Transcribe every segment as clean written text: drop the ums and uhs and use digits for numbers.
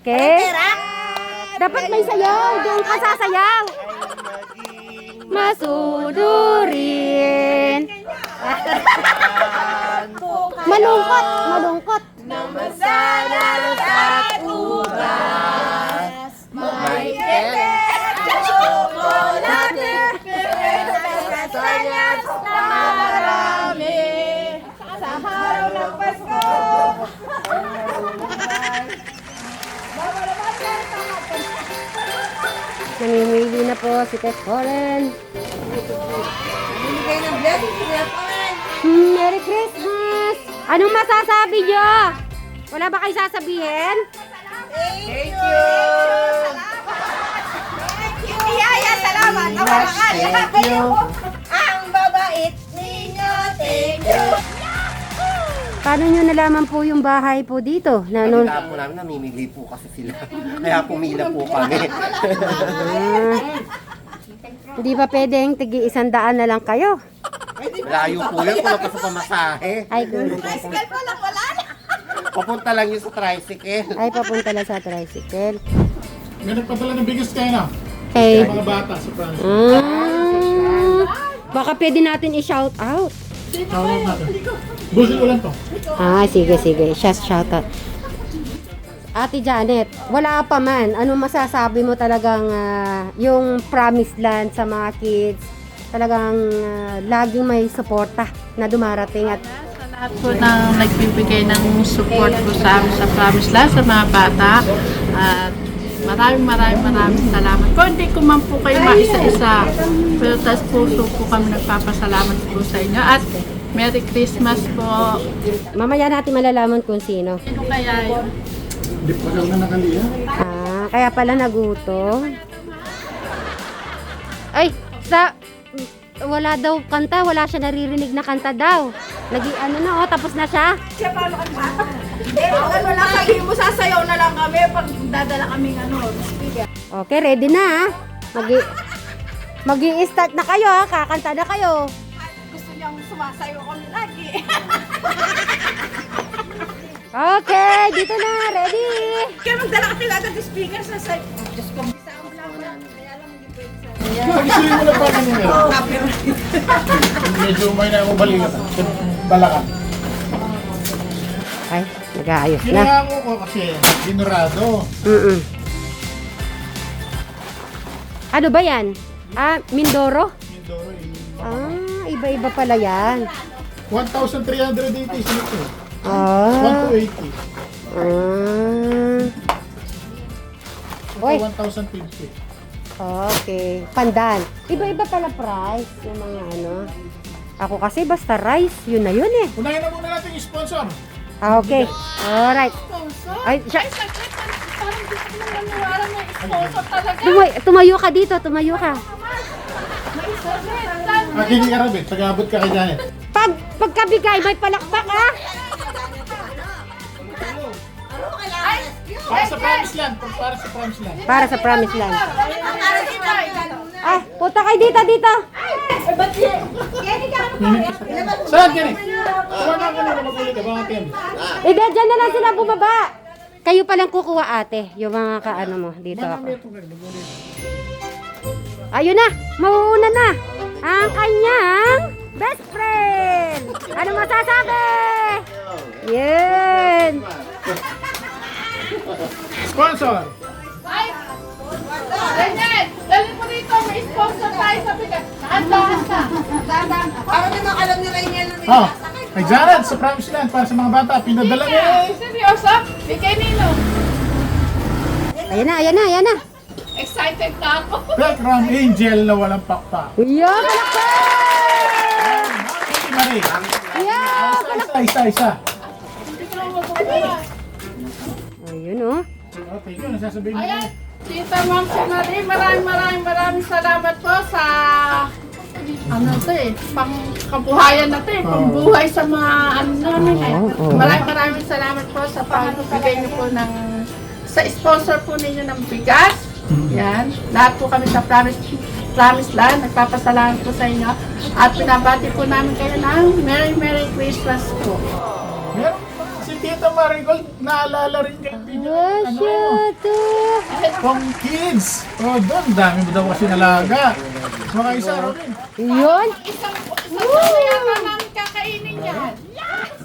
Okay? Dapat may sayaw. Doon ka sasayaw. Masunurin. Malungkot. Malungkot. Masalang at ubas, may kete, chocolate, kasanyas na marami, sa araw ng Pasko. Namimili na po si Tess Colin. Bibigay ng blessing si Kuya Paul. Merry Christmas! Anong masasabi nyo? Wala ba kayo sasabihin? Thank you! Iyaya, salamat! Thank you. Ang babait ninyo, thank you! Paano nyo nalaman po yung bahay po dito? Na, ano? Kaya po namin namimigay po kasi sila. Kaya pumila po kami. Hindi ba pwedeng tigi-100 na lang kayo? Layo po yun kung pa sa pamasahe. Ay, kung Tricycle pa lang, wala na! Papunta lang yun sa tricycle. ay papunta lang sa tricycle. May nagpadala ng biggest kayo na. Okay. Mga bata sa France. Baka pwede natin i-shout out. Shoutout natin. Busin ko lang to. Sige, sige. Shoutout. Ate Janet, wala pa man. Ano masasabi mo talagang yung promised land sa mga kids? Talagang laging may suporta na dumarating at Sa lahat po ng nagbibigay ng support po sa amin sa Promise Land, sa mga bata. At maraming salamat. Kung hindi ko man po kayo maisa-isa, pero tas puso po kami nagpapasalamat po sa inyo. At Merry Christmas po. mamaya natin malalaman kung sino. Sino kaya yun? Hindi pa daw na nakaliya. Kaya pala nagutom. Ay, wala daw kanta, wala siya naririnig na kanta daw. Tapos na siya. Siya, paano ka ba? Wala kayo mo, sasayaw na lang kami pag dadala kaming speaker. Okay, ready na. Magi-start na kayo, kakanta na kayo. Gusto niyang sumasayaw kami lagi. Okay, dito na, ready. Kaya magdala ka tila ng speaker sa side. Diyos ko. Isang lang lang. Kaya lang hindi pwede sa... Isuyin mo lang pa kanina nila. Medyo may na balikat. Balakan. Ay, nag-aayos na. Kailangan ko kasi dinurado. Ano ba yan? Mindoro? Mindoro Iba-iba pala yan. 1,380 ito. 1 Ah, to 80. Uy. 1,050. Okay. Pandan. Iba-iba pala price yung mga ano. Ako kasi basta rice, yun na yun eh. Unahin na muna natin yung sponsor. Okay. Alright. Ay, siya. Parang di ko naman naniwala may sponsor talaga. Tumayo ka dito, tumayo ka. At hindi ka rabit, tagabot ka kay Janet. Pagkabigay, may palakpak ha. Para sa Promise Land. Para sa Promise Land. Para sa promise land. Punta kayo dito. Saan ka rin? Tawagan ka na magulit ka. Baka Ken. Dyan na lang sila bumaba. Kayo palang kukuha ate, yung mga kaano mo dito ako. Ayun na, mauuna na. Ang kanyang best friend. Ano masasabi? Yun. Sponsor! Ganyan! Dali mo dito, may sponsor tayo sa bigat. Handa. Para naman alam nila yan. Oh, kay Janet sa Promise Land para sa mga bata. Pinadala niya eh. Seryoso? Bigay nino. Ayan na. Excited na ako. Background Angel na walang pakpak. Yan, palakpak! Marie. Yan, Isa. ayun oh. Okay, yun. Nasasabihin mo. Ayan, Tita Ma'am si Marie, maraming salamat po sa pangkabuhayan natin, pangbuhay sa mga namin. Maraming salamat po sa pagbigay niyo po sa sponsor po ninyo ng bigas. Yan, lahat po kami sa Promise Land, nagpapasalamat po sa inyo at pinabati po namin kayo ng Merry Christmas po. Meron pa kasi Tita Marigold, naalala rin kay Oh, shit. Pang kids. Oh, doon, dami mo daw kasi nalaga. Mga isa rin. Yun. Isang yata namin kakainin yan.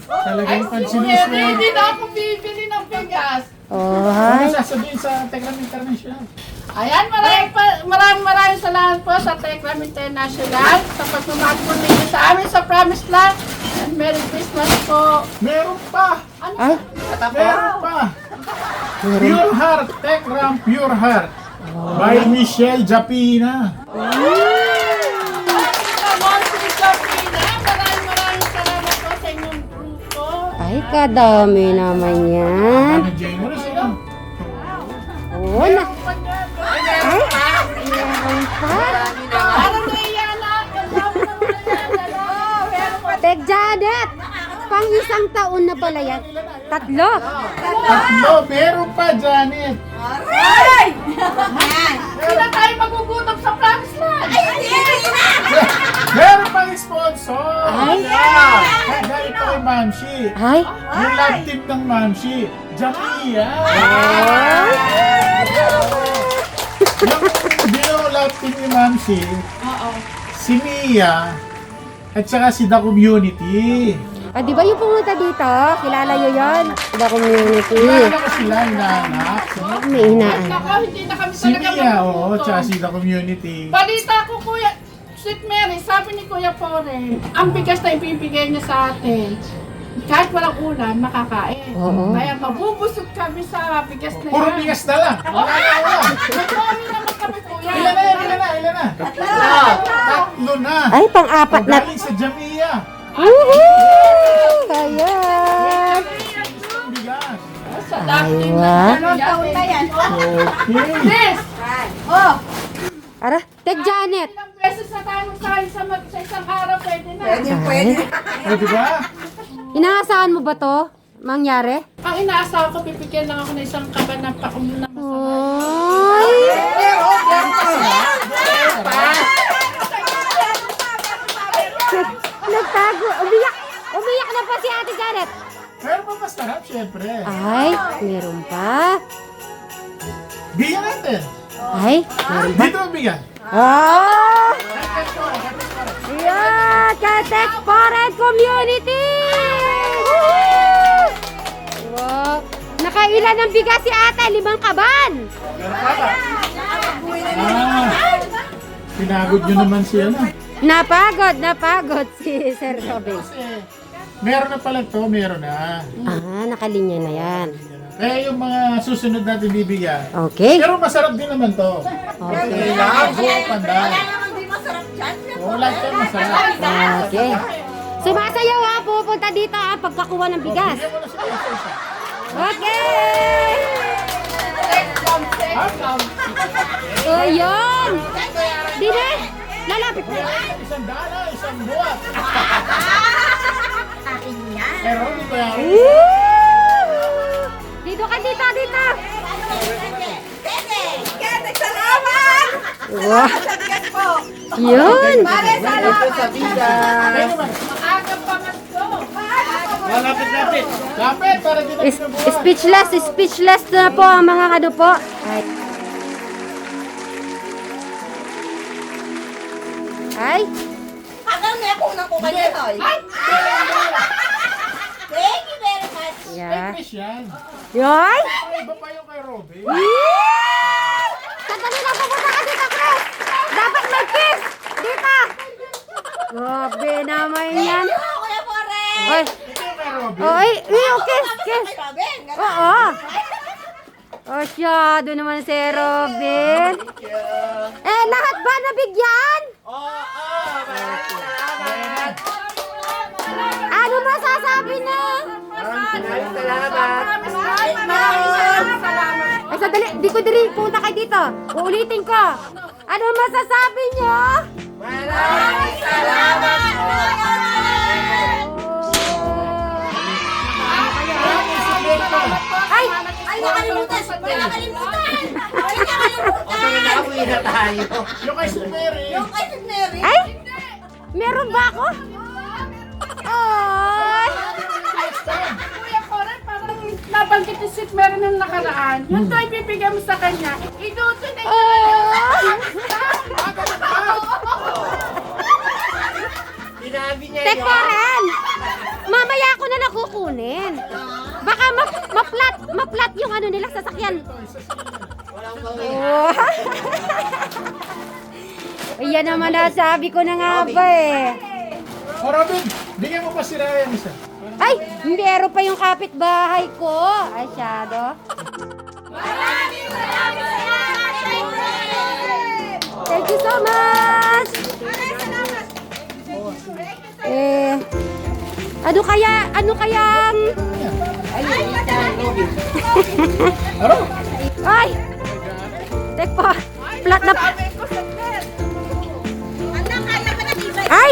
Talagang Hindi pansiniswerte. na ako bibili ng bigas. Oh, Ano hi. sasabihin sa Tekram International? Ayan, maraming salamat po sa Tekram International sa pagmamahal po ninyo sa amin sa Promised Land. And Merry Christmas po. Meron pa! Ay, Meron pa! Pure Heart, Tekram Pure Heart. By Michelle Japina. Monthly Kapina, maraming salamat po sa inyong grupo. ay, kadami naman yan. Ano, generous sila? Oh, na. Ay, meron pa. Parang naiyan na. Kasama naman na yan. Tek Janet, pang isang taon na pala yan. Tatlo. Tatlo, meron pa, Janet. Hindi na tayo magugutom sa Promised Land. Meron pang sponsor. Ay. Galing pa kay Mamshi. Ay, Yung love team ng Mamshi, Jamia. Yung love team ni Mamshi, si Mia, at saka si The Community. ah, di ba yung pumunta dito? Kilala nyo yun? The community. Kilala ko sila, inaanak. May inaan. Ako, hindi na kami Si talaga Mia, oo, magugutom. tsaka si The Community. Balita ko, Kuya, Sweet Mary, sabi ni Kuya Pore, ang bigas na ibibigay niya sa atin, kahit walang ulan, makakain. Oo. Kaya mabubusog kami sa bigas na Puro yan. bigas na lang. Wala na ulam. Marami naman kami, Kuya. Ilan na yan? Ilan na? Tatlo na. Ay, pang-apat na. Galing sa Jamia. Woohoo! Ayan. Bigas. Sa dati Aywa. Anong taon na yan? Okay. Yes! Oh, Ara, Tek Janet. Ilang beses na tayo magkain sa isang araw, pwede na. pwede. O, diba? Inaasahan mo ba to? Mangyari? Ang inaasahan ko, pipigyan lang ako ng isang kaban ng pakum na Ay! Nagtago. Umiyak. Umiyak na pa si Ate Janet. Pero pa masarap, syempre. Ay, meron pa. Bigyan natin. Ay, meron pa. Dito ang bigyan. Ah! Yan! Katek Foreign Community! Woo! Wow! Nakailan ng bigas si ate? 5 kaban! Meron pa ba? Pinagod nyo naman siya na. Napagod si Sir Robin. Kasi meron na pala to, meron na. Ah, nakalinya na yan. Kaya yung mga susunod natin bibigyan. Okay. Pero masarap din naman to. Okay. Labo, pandan. Naman di masarap dyan. Wala siya masarap. Okay. Sumasayaw ha, pupunta dito ha, pagkakuha ng bigas. Bigyan mo na sila isa-isa. Okay! O yun! Dine! Lalapit mo! Isang dala, isang buwat. Akin yan. Pero hindi ko yan. Woo! Dito ka, dito! Kete, salamat! Wow! Sa bigas po. Yun! Pare, salamat. Kaya naman, Maaga pa man to. lapit para di na pinubuhat. Speechless na po ang mga ano po. Ay! Hanggang may kunang ko kanya, Toy. Thank you very much. Yeah. Fish yan. Yoy! Iba pa yung kay Robin. Sandali lang, pupunta ka dito, Chris! Dapat may kiss! Dito! Grabe naman yan. Thank you, Kuya Pore. Oy! Ito yung kay Robin. Oy! Yung kiss! Kiss! Kay Robin. Oo! Oh, syado naman si Robin. Eh, lahat ba nabigyan? Ano masasabi na? Ay, sandali. Di ko diri. Punta kayo dito. Uulitin ko. Ano masasabi nyo? Ay! Ay, nakalimutan. Nakalimutan. Yung kay Sumeri. Yung kay Mary. Ay! Meron ba ako? Ay! Kuya Koren, nabanggit ni Sid meron ng nakaraan. Yung daw ibibigay mo sa kanya, inutunay ko Tekporan! Mamaya ako na nakukunin. Baka maplat yung ano nila sasakyan. Oh. Ayan naman na, sabi ko na nga ba eh. O Robin, bigyan mo pa si Ryan isa. Ay, meron pa yung kapitbahay ko. Ay, Shadow. Thank you so much. Ano kayang... Ano? Ay! Tek po, plat na... Ay!